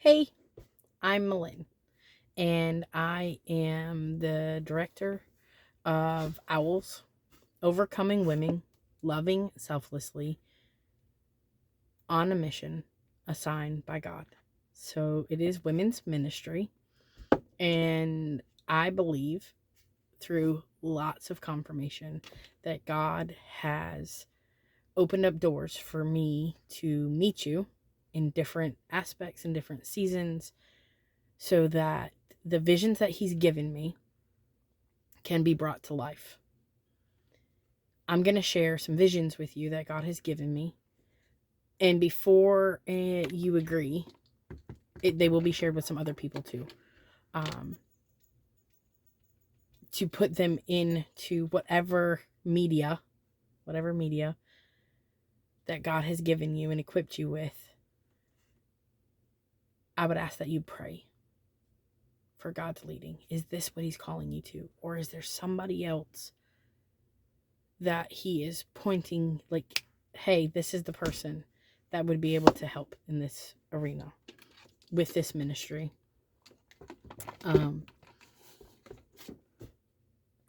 Hey, I'm Malin, and I am the director of Owls, Overcoming Women, Loving Selflessly, on a mission assigned by God. So it is women's ministry, and I believe through lots of confirmation that God has opened up doors for me to meet you in different aspects and different seasons so that the visions that He's given me can be brought to life. I'm going to share some visions with you that God has given me. And before you agree, they will be shared with some other people too. Um, to put them into whatever media that God has given you and equipped you with, I would ask that you pray for God's leading. Is this what He's calling you to? Or is there somebody else that He is pointing, like, hey, this is the person that would be able to help in this arena with this ministry? Um,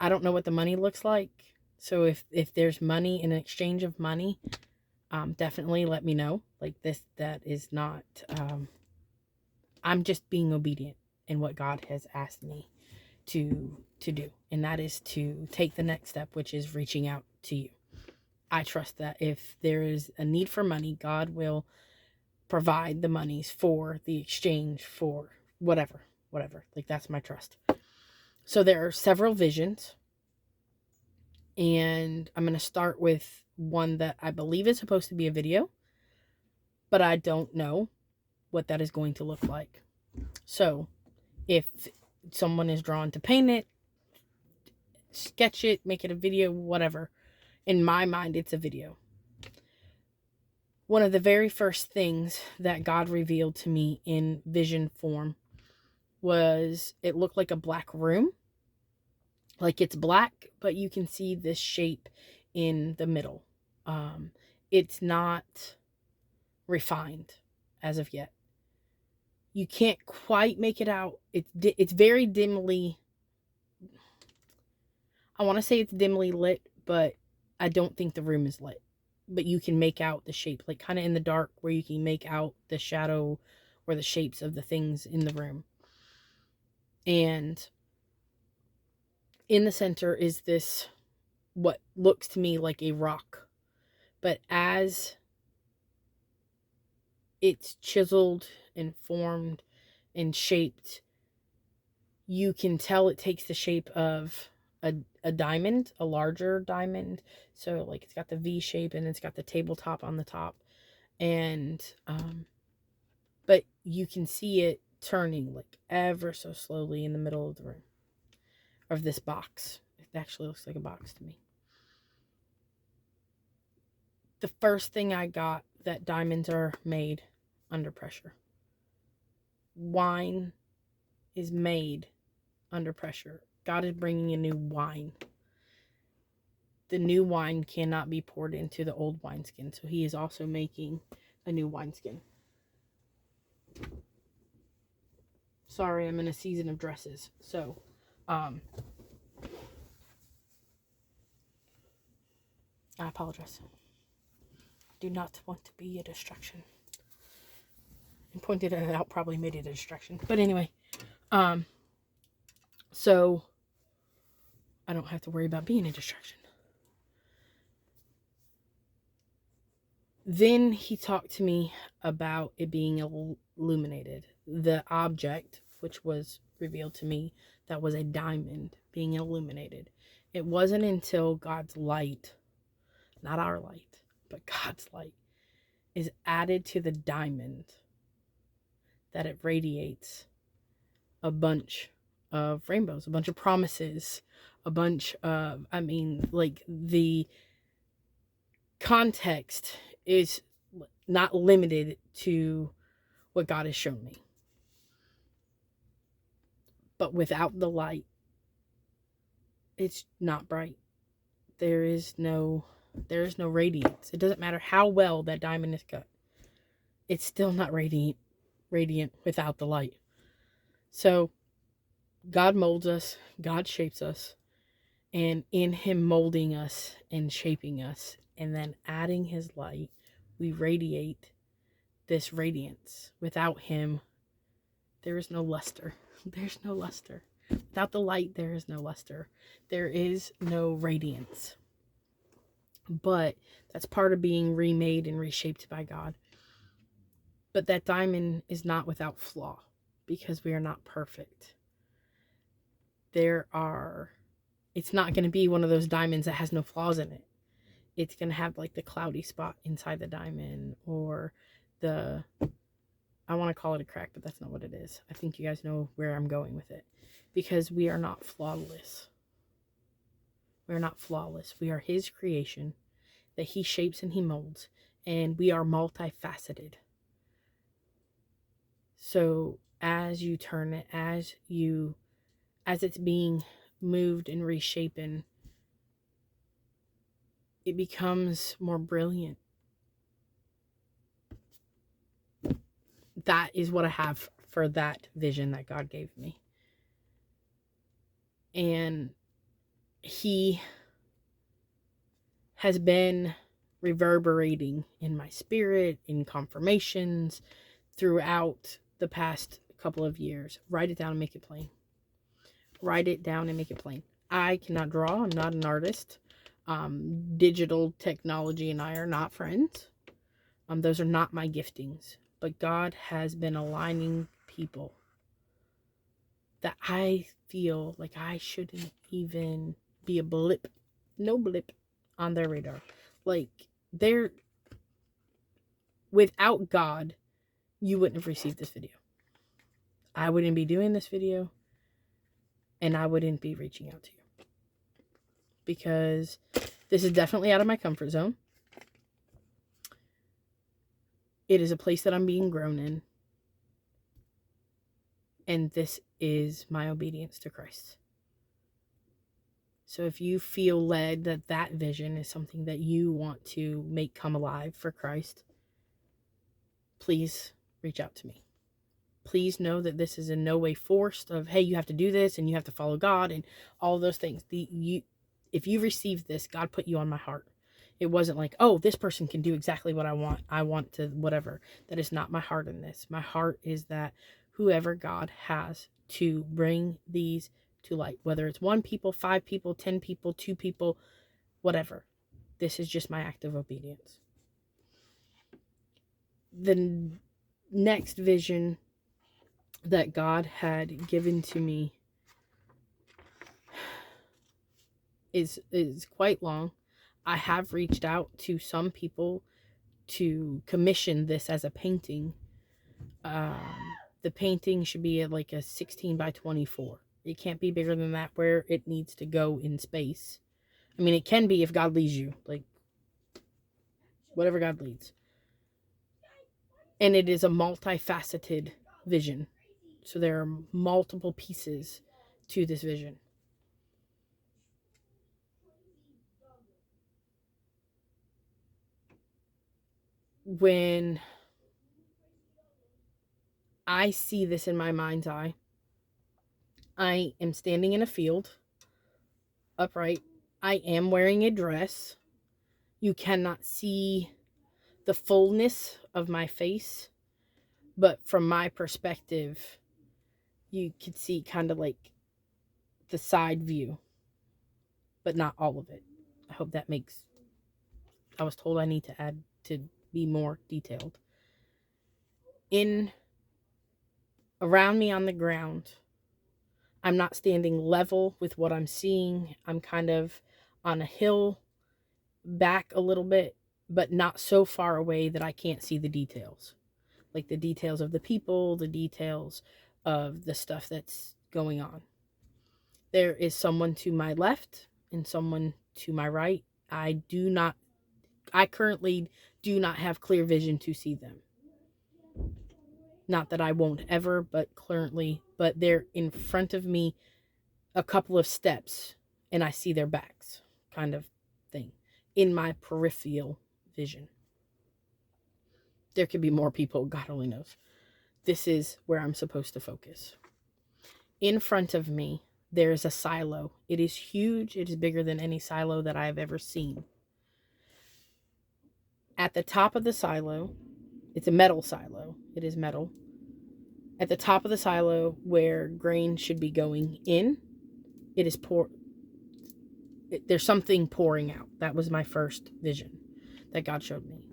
I don't know what the money looks like. So if there's money in exchange of money, definitely let me know. Like this, that is not. I'm just being obedient in what God has asked me to do, and that is to take the next step, which is reaching out to you. I trust that if there is a need for money, God will provide the monies for the exchange for whatever. Like that's my trust. So there are several visions, and I'm going to start with one that I believe is supposed to be a video, but I don't know what that is going to look like. So if someone is drawn to paint it, sketch it, make it a video, whatever, in my mind, it's a video. One of the very first things that God revealed to me in vision form was it looked like a black room. Like it's black, but you can see this shape in the middle. It's not refined as of yet. You can't quite make it out. It's very dimly. I want to say it's dimly lit, but I don't think the room is lit. But you can make out the shape, like kind of in the dark, where you can make out the shadow or the shapes of the things in the room. And in the center is this, what looks to me like a rock. But as it's chiseled and formed and shaped, you can tell it takes the shape of a diamond, a larger diamond. So like it's got the V shape and it's got the tabletop on the top. And but you can see it turning like ever so slowly in the middle of the room, of this box. It actually looks like a box to me. The first thing I got, that diamonds are made under pressure. Wine is made under pressure. God is bringing a new wine. The new wine cannot be poured into the old wineskin, so He is also making a new wineskin. Sorry, I'm in a season of dresses, so I apologize. Do not want to be a distraction. And pointed it out probably made it a distraction. But anyway, so I don't have to worry about being a distraction. Then He talked to me about it being illuminated. The object, which was revealed to me, that was a diamond being illuminated. It wasn't until God's light, not our light, but God's light, is added to the diamond that it radiates a bunch of rainbows, a bunch of promises, a bunch of, like the context is not limited to what God has shown me. But without the light, it's not bright. There is no radiance. It doesn't matter how well that diamond is cut. It's still not radiant without the light. So God molds us, God shapes us, and in Him molding us and shaping us, and then adding His light, we radiate this radiance. Without Him, there is no luster. There's no luster. Without the light, there is no luster. There is no radiance. But that's part of being remade and reshaped by God. But that diamond is not without flaw, because we are not perfect. It's not going to be one of those diamonds that has no flaws in it. It's going to have like the cloudy spot inside the diamond, or I want to call it a crack, but that's not what it is. I think you guys know where I'm going with it. Because we are not flawless. We're not flawless. We are His creation that He shapes and He molds. And we are multifaceted. So as you turn it, as it's being moved and reshapen, it becomes more brilliant. That is what I have for that vision that God gave me. And He has been reverberating in my spirit, in confirmations, throughout the past couple of years. Write it down and make it plain. Write it down and make it plain. I cannot draw. I'm not an artist. Digital technology and I are not friends. Those are not my giftings. But God has been aligning people that I feel like I shouldn't even be a blip. No blip on their radar. Like, without God, you wouldn't have received this video. I wouldn't be doing this video, and I wouldn't be reaching out to you. Because this is definitely out of my comfort zone. It is a place that I'm being grown in. And this is my obedience to Christ. So if you feel led that that vision is something that you want to make come alive for Christ, please reach out to me. Please know that this is in no way forced of, hey, you have to do this and you have to follow God and all those things. If you received this, God put you on my heart. It wasn't like, oh, this person can do exactly what I want. I want to whatever. That is not my heart in this. My heart is that whoever God has to bring these to light, whether it's 1 people, 5 people, 10 people, 2 people, whatever. This is just my act of obedience. The next vision that God had given to me is quite long. I have reached out to some people to commission this as a painting. The painting should be at like a 16 by 24. It can't be bigger than that where it needs to go in space. I mean, it can be if God leads you, like whatever God leads. And it is a multifaceted vision. So there are multiple pieces to this vision. When I see this in my mind's eye, I am standing in a field, upright. I am wearing a dress. You cannot see the fullness of my face, but from my perspective, you could see kind of like the side view, but not all of it. I hope that makes... I was told I need to add to be more detailed. Around me on the ground, I'm not standing level with what I'm seeing. I'm kind of on a hill, back a little bit, but not so far away that I can't see the details. Like the details of the people, the details of the stuff that's going on. There is someone to my left and someone to my right. I currently do not have clear vision to see them. Not that I won't ever, but currently, but they're in front of me a couple of steps and I see their backs, kind of thing, in my peripheral vision. There could be more people, God only knows. this is where I'm supposed to focus. In front of me, there is a silo. It is huge. It is bigger than any silo that I have ever seen. At the top of the silo, it's a metal silo. It is metal. At the top of the silo, where grain should be going in, it is there's something pouring out. That was my first vision that God showed me.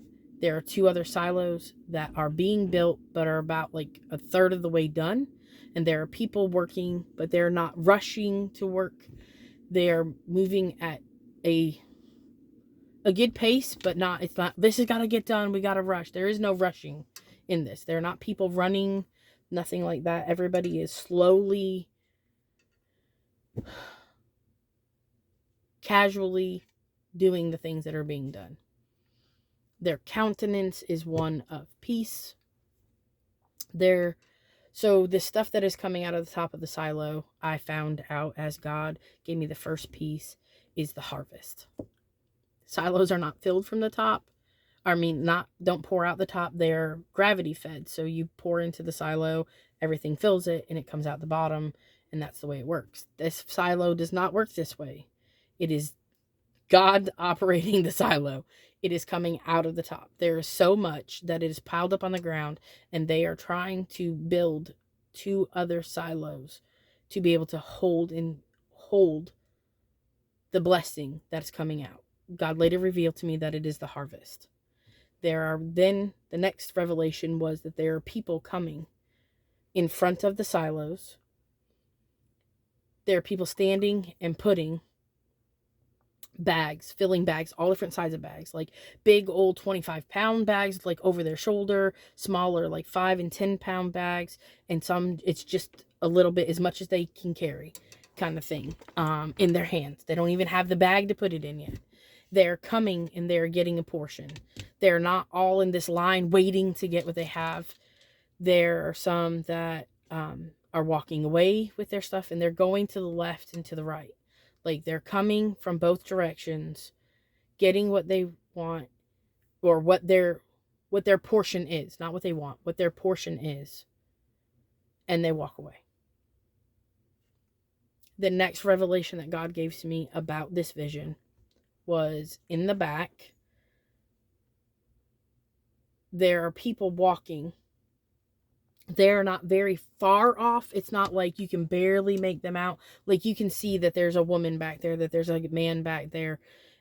There are 2 other silos that are being built, but are about like a third of the way done. And there are people working, but they're not rushing to work. They are moving at a good pace, but it's not, this has got to get done. We got to rush. There is no rushing in this. There are not people running, nothing like that. Everybody is slowly, casually doing the things that are being done. Their countenance is one of peace. So the stuff that is coming out of the top of the silo, I found out as God gave me the first piece, is the harvest. Silos are not filled from the top. Don't pour out the top. They're gravity fed. So you pour into the silo, everything fills it, and it comes out the bottom, and that's the way it works. This silo does not work this way. It is God operating the silo. It is coming out of the top. There is so much that it is piled up on the ground, and they are trying to build 2 other silos to be able to hold the blessing that's coming out. God later revealed to me that it is the harvest. The next revelation was that there are people coming in front of the silos. There are people standing and putting bags, filling bags, all different sizes of bags, like big old 25-pound bags, like over their shoulder, smaller, like 5 and 10-pound bags, and some it's just a little bit, as much as they can carry, kind of thing, in their hands. They don't even have the bag to put it in yet. They're coming and they're getting a portion. They're not all in this line waiting to get what they have. There are some that are walking away with their stuff, and they're going to the left and to the right. Like, they're coming from both directions, getting what they want, or what their portion is, not what they want, what their portion is, and they walk away. The next revelation that God gave to me about this vision was in the back. There are people walking. They're not very far off. It's not like you can barely make them out. Like, you can see that there's a woman back there, that there's a man back there.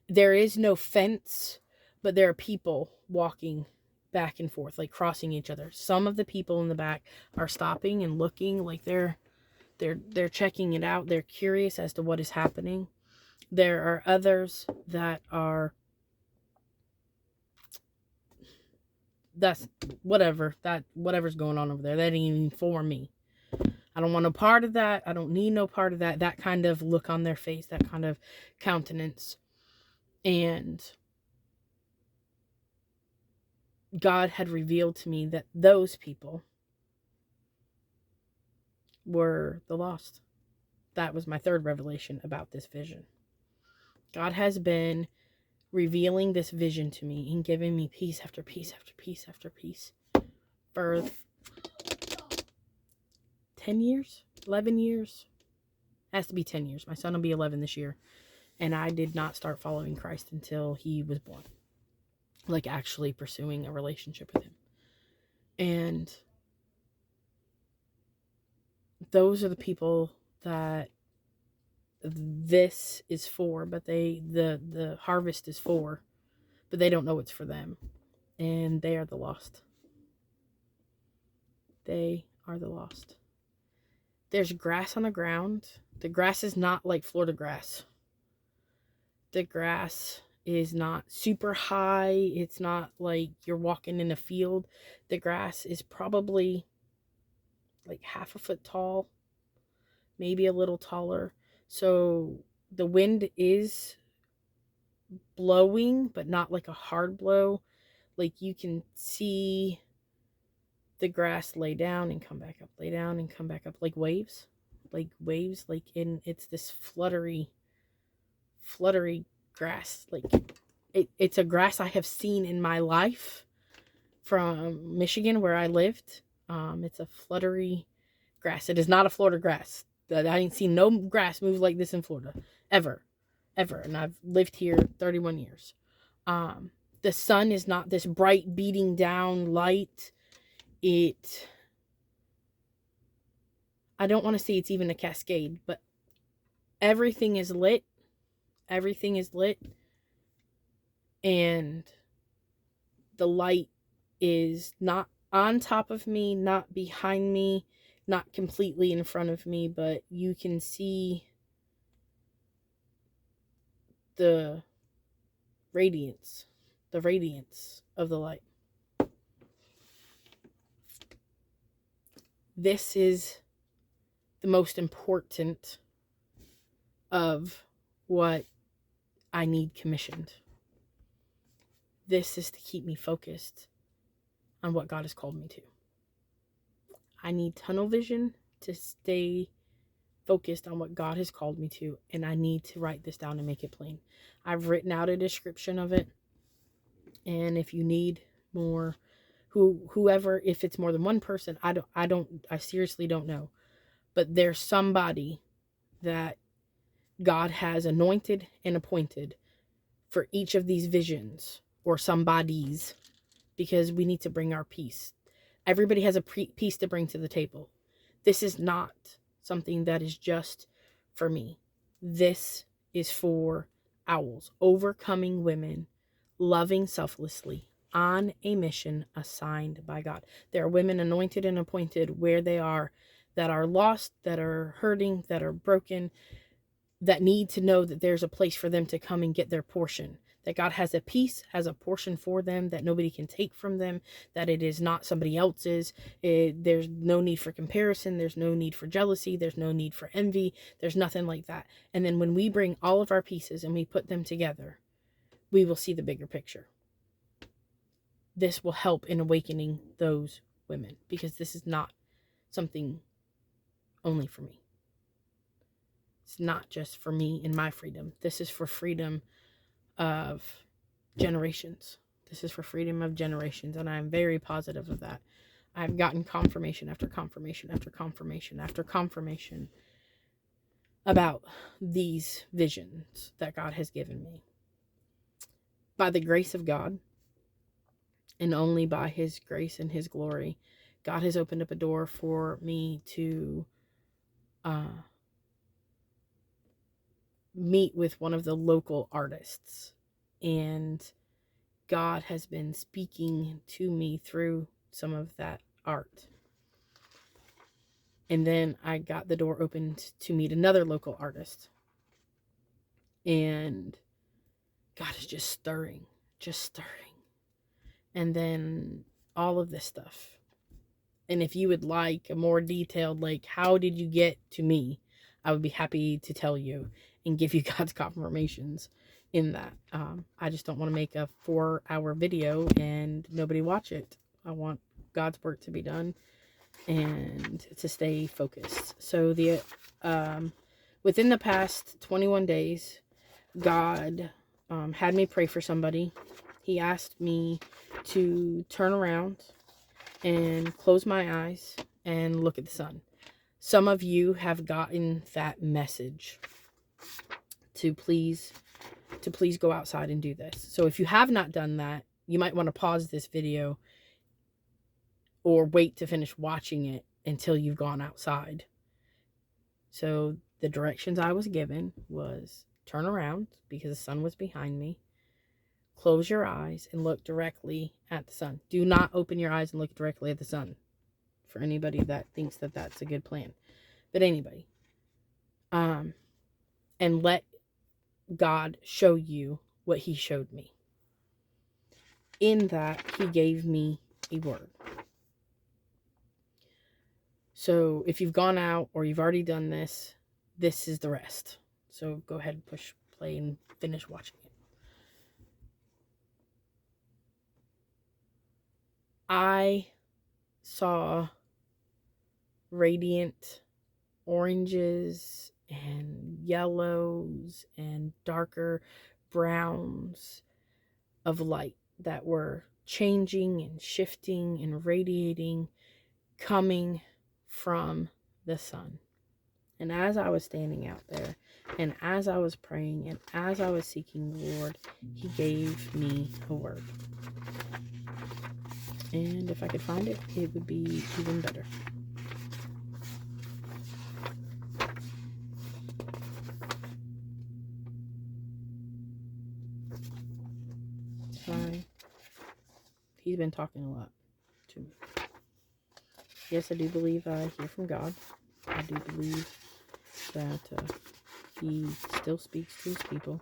There is no fence, but there are people walking back and forth, like crossing each other. Some of the people in the back are stopping and looking, like they're checking it out. They're curious as to what is happening. There are others that are, whatever's going on over there, that ain't even for me. I don't want no part of that. I don't need no part of that. That kind of look on their face, that kind of countenance. And God had revealed to me that those people were the lost. That was my third revelation about this vision. God has been revealing this vision to me and giving me piece after piece after piece after piece for 10 years, 11 years. It has to be 10 years. My son will be 11 this year. And I did not start following Christ until he was born. Like, actually pursuing a relationship with him. And those are the people that this is for, but the harvest is for, but they don't know it's for them. And they are the lost. They are the lost. There's grass on the ground. The grass is not like Florida grass. The grass is not super high. It's not like you're walking in a field. The grass is probably like half a foot tall, maybe a little taller. So the wind is blowing, but not like a hard blow. Like, you can see the grass lay down and come back up, lay down and come back up, like waves, it's this fluttery grass. Like, it's a grass I have seen in my life from Michigan, where I lived. It's a fluttery grass. It is not a Florida grass. I ain't seen no grass move like this in Florida ever, ever. And I've lived here 31 years. The sun is not this bright beating down light. I don't want to say it's even a cascade, but everything is lit. Everything is lit. And the light is not on top of me, not behind me, not completely in front of me, but you can see the radiance of the light. This is the most important of what I need commissioned. This is to keep me focused on what God has called me to. I need tunnel vision to stay focused on what God has called me to, and I need to write this down and make it plain. I've written out a description of it, and if you need more, whoever, if it's more than one person, I seriously don't know, but there's somebody that God has anointed and appointed for each of these visions, or somebodies, because we need to bring our piece. Everybody has a piece to bring to the table. This is not something that is just for me. This is for owls, overcoming women, loving selflessly, on a mission assigned by God. There are women anointed and appointed where they are, that are lost, that are hurting, that are broken, that need to know that there's a place for them to come and get their portion. That God has a piece, has a portion for them that nobody can take from them, that it is not somebody else's. There's no need for comparison. There's no need for jealousy. There's no need for envy. There's nothing like that. And then when we bring all of our pieces and we put them together, we will see the bigger picture. This will help in awakening those women, because this is not something only for me. It's not just for me and my freedom. This is for freedom of generations. This is for freedom of generations, and I'm very positive of that. I've gotten confirmation after confirmation after confirmation after confirmation about these visions that God has given me. By the grace of God, and only by His grace and His glory, God has opened up a door for me to meet with one of the local artists, and God has been speaking to me through some of that art. And then I got the door opened to meet another local artist, and God is just stirring. And then all of this stuff. And if you would like a more detailed, like, how did you get to me, I would be happy to tell you and give you God's confirmations in that. I just don't want to make a 4-hour video and nobody watch it. I want God's work to be done and to stay focused. So within the past 21 days, God had me pray for somebody. He asked me to turn around and close my eyes and look at the sun. Some of you have gotten that message to please go outside and do this. So if you have not done that, you might want to pause this video or wait to finish watching it until you've gone outside. So the directions I was given was turn around because the sun was behind me. Close your eyes and look directly at the sun. Do not open your eyes and look directly at the sun, for anybody that thinks that that's a good plan. But anybody. And let God show you what He showed me. In that, He gave me a word. So if you've gone out or you've already done this, this is the rest. So go ahead and push play and finish watching it. I saw radiant oranges and yellows and darker browns of light that were changing and shifting and radiating, coming from the sun. And as I was standing out there, and as I was praying, and as I was seeking the Lord, he gave me a word. And if I could find it, it would be even better. He's been talking a lot to me. Yes, I do believe I hear from God. I do believe that he still speaks to his people.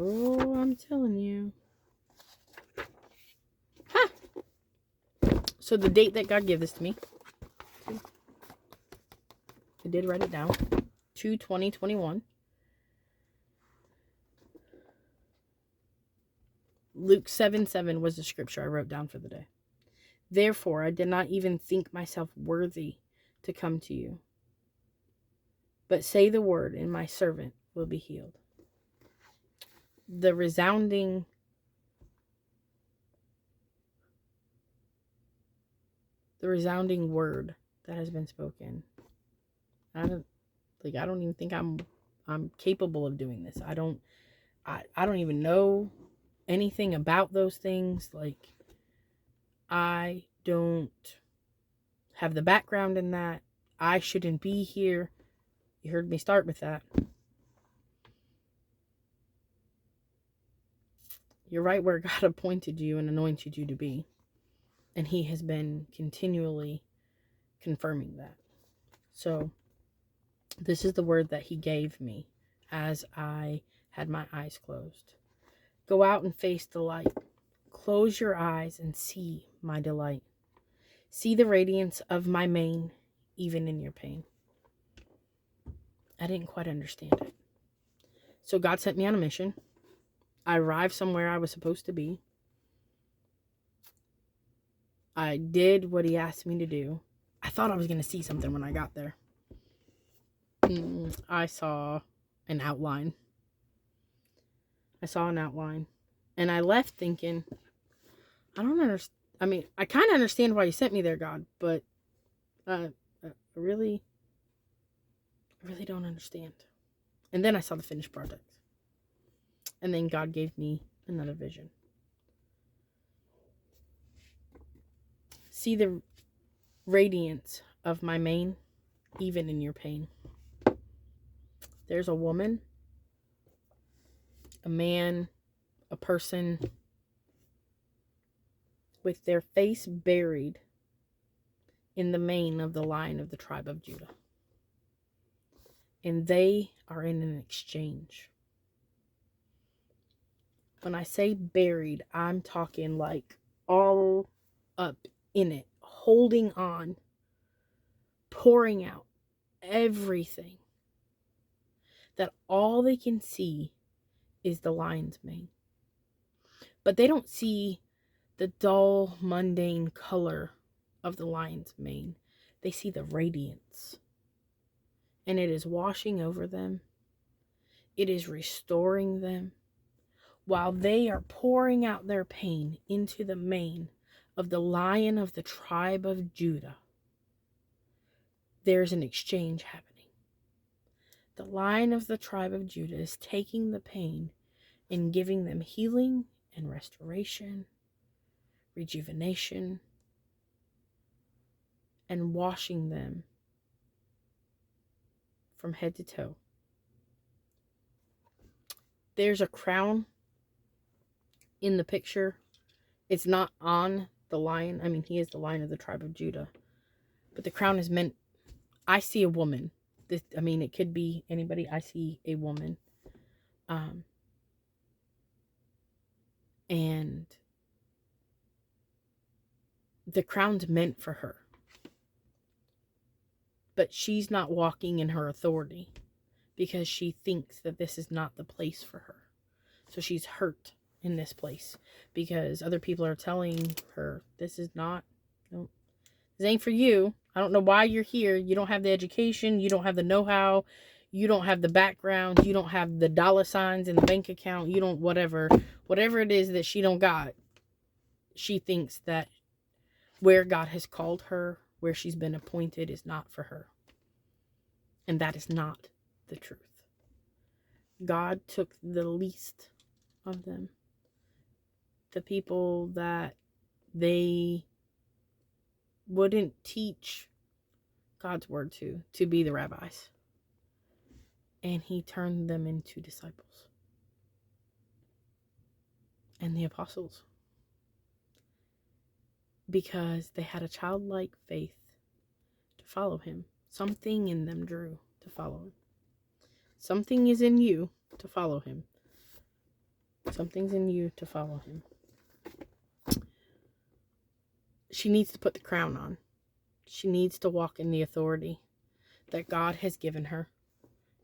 Oh, I'm telling you. Ha! So the date that God gave this to me, I did write it down, 2/20/21. Luke 7:7 was the scripture I wrote down for the day. Therefore, I did not even think myself worthy to come to you. But say the word, and my servant will be healed. The resounding word that has been spoken. I don't even think I'm capable of doing this. I don't even know anything about those things. Like, I don't have the background in that. I shouldn't be here. You heard me start with that. You're right where God appointed you and anointed you to be. And he has been continually confirming that. So, this is the word that he gave me as I had my eyes closed. Go out and face the light. Close your eyes and see my delight. See the radiance of my mane, even in your pain. I didn't quite understand it. So God sent me on a mission. I arrived somewhere I was supposed to be. I did what he asked me to do. I thought I was going to see something when I got there. I saw an outline. And I left thinking, I don't understand. I mean, I kind of understand why you sent me there, God, but I really don't understand. And then I saw the finished product. And then God gave me another vision. See the radiance of my mane, even in your pain. There's a woman, a man, a person with their face buried in the mane of the Lion of the tribe of Judah. And they are in an exchange. When I say buried, I'm talking like all up in it, holding on, pouring out everything, that all they can see is the lion's mane. But they don't see the dull, mundane color of the lion's mane. They see the radiance. And it is washing over them. It is restoring them. While they are pouring out their pain into the mane of the Lion of the tribe of Judah, there's an exchange happening. The Lion of the tribe of Judah is taking the pain and giving them healing and restoration, rejuvenation, and washing them from head to toe. There's a crown in the picture. It's not on the lion. I mean, he is the Lion of the tribe of Judah. But the crown is meant, I see a woman. It could be anybody. I see a woman. And the crown's meant for her. But she's not walking in her authority because she thinks that this is not the place for her. So she's hurt. in this place, because other people are telling her, this is not, no, this ain't for you. I don't know why you're here. You don't have the education. You don't have the know-how. You don't have the background. You don't have the dollar signs in the bank account. You don't, whatever it is that she don't got. She thinks that where God has called her, where she's been appointed, is not for her. And that is not the truth. God took the least of them, the people that they wouldn't teach God's word to be the rabbis. And he turned them into disciples and the apostles, because they had a childlike faith to follow him. Something in them drew to follow him. Something is in you to follow him. Something's in you to follow him. She needs to put the crown on. She needs to walk in the authority that God has given her.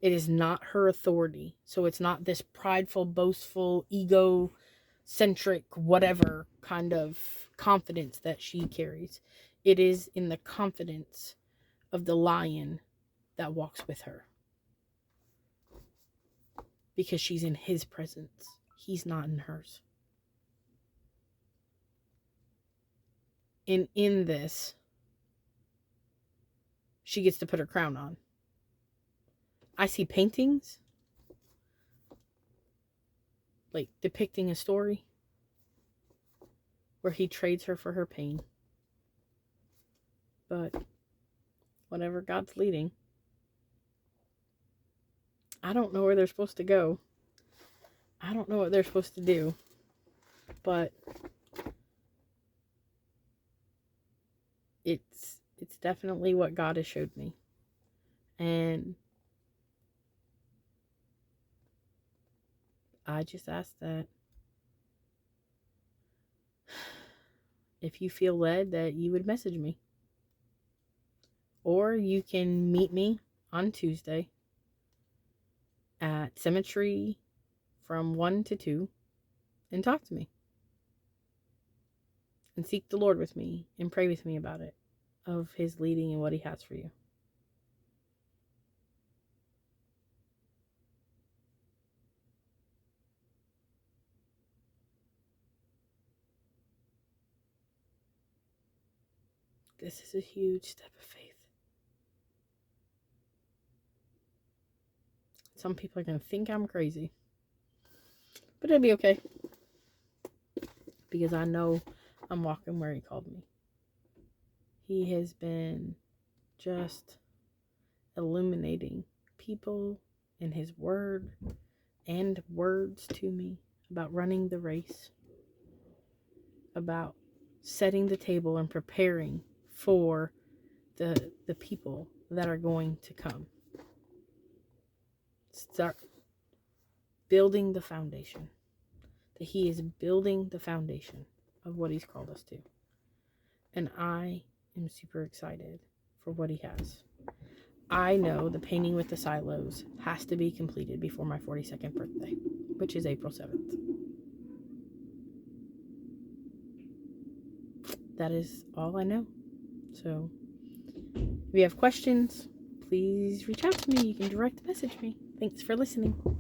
It is not her authority. So it's not this prideful, boastful, egocentric, whatever kind of confidence that she carries. It is in the confidence of the lion that walks with her. Because she's in his presence. He's not in hers. And in this, she gets to put her crown on. I see paintings like depicting a story where he trades her for her pain. But whatever God's leading, I don't know where they're supposed to go. I don't know what they're supposed to do. But it's definitely what God has showed me. And I just ask that if you feel led, that you would message me. Or you can meet me on Tuesday at Cemetery from 1 to 2 and talk to me. And seek the Lord with me and pray with me about it, of his leading and what he has for you. This is a huge step of faith. Some people are going to think I'm crazy. But it'll be okay. Because I know I'm walking where he called me. He has been just illuminating people in his word and words to me about running the race, about setting the table and preparing for the people that are going to come. Start building the foundation. That he is building the foundation of what he's called us to. And I am super excited for what he has. I know the painting with the silos has to be completed before my 42nd birthday, which is April 7th. That is all I know. So if you have questions, please reach out to me. You can direct message me. Thanks for listening.